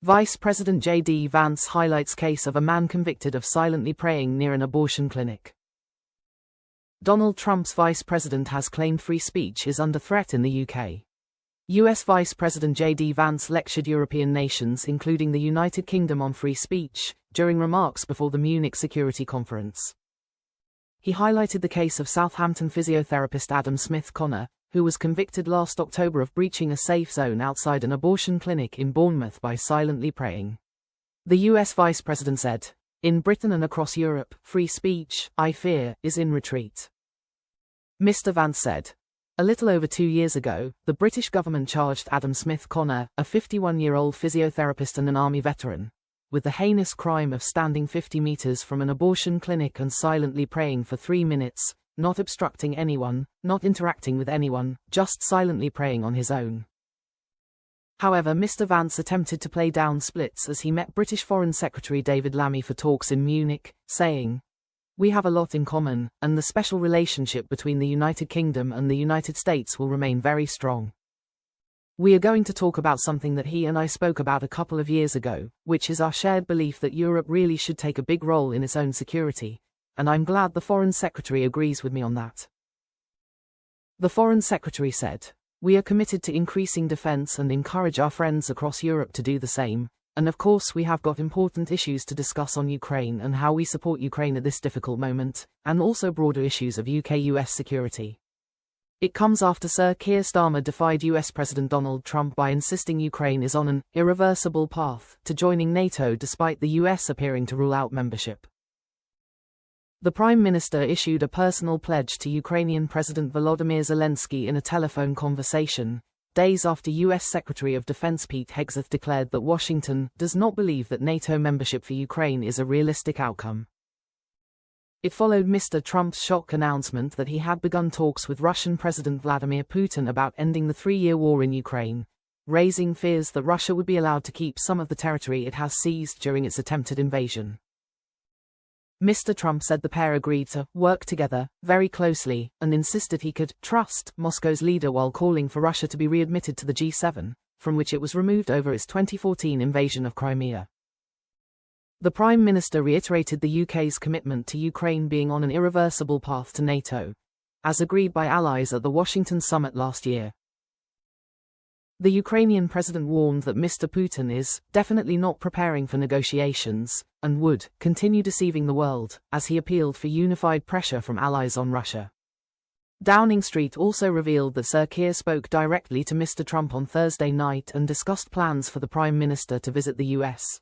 Vice President JD Vance highlights case of a man convicted of silently praying near an abortion clinic. Donald Trump's vice president has claimed free speech is under threat in the UK. US Vice President JD Vance lectured European nations, including the United Kingdom, on free speech during remarks before the Munich Security Conference. He highlighted the case of Southampton physiotherapist Adam Smith-Connor, who was convicted last October of breaching a safe zone outside an abortion clinic in Bournemouth by silently praying. The US Vice President said, "In Britain and across Europe, free speech, I fear, is in retreat." Mr. Vance said, "A little over 2 years ago, the British government charged Adam Smith-Connor, a 51-year-old physiotherapist and an army veteran, with the heinous crime of standing 50 meters from an abortion clinic and silently praying for 3 minutes, not obstructing anyone, not interacting with anyone, just silently praying on his own." However, Mr. Vance attempted to play down splits as he met British Foreign Secretary David Lammy for talks in Munich, saying, "We have a lot in common, and the special relationship between the United Kingdom and the United States will remain very strong. We are going to talk about something that he and I spoke about a couple of years ago, which is our shared belief that Europe really should take a big role in its own security, and I'm glad the Foreign Secretary agrees with me on that." The Foreign Secretary said, "We are committed to increasing defense and encourage our friends across Europe to do the same, and of course we have got important issues to discuss on Ukraine and how we support Ukraine at this difficult moment, and also broader issues of UK-US security. It comes after Sir Keir Starmer defied US President Donald Trump by insisting Ukraine is on an irreversible path to joining NATO despite the US appearing to rule out membership." The Prime Minister issued a personal pledge to Ukrainian President Volodymyr Zelensky in a telephone conversation, days after US Secretary of Defense Pete Hegseth declared that Washington does not believe that NATO membership for Ukraine is a realistic outcome. It followed Mr. Trump's shock announcement that he had begun talks with Russian President Vladimir Putin about ending the 3-year war in Ukraine, raising fears that Russia would be allowed to keep some of the territory it has seized during its attempted invasion. Mr. Trump said the pair agreed to work together very closely and insisted he could trust Moscow's leader while calling for Russia to be readmitted to the G7, from which it was removed over its 2014 invasion of Crimea. The Prime Minister reiterated the UK's commitment to Ukraine being on an irreversible path to NATO, as agreed by allies at the Washington summit last year. The Ukrainian president warned that Mr. Putin is definitely not preparing for negotiations and would continue deceiving the world, as he appealed for unified pressure from allies on Russia. Downing Street also revealed that Sir Keir spoke directly to Mr. Trump on Thursday night and discussed plans for the Prime Minister to visit the US.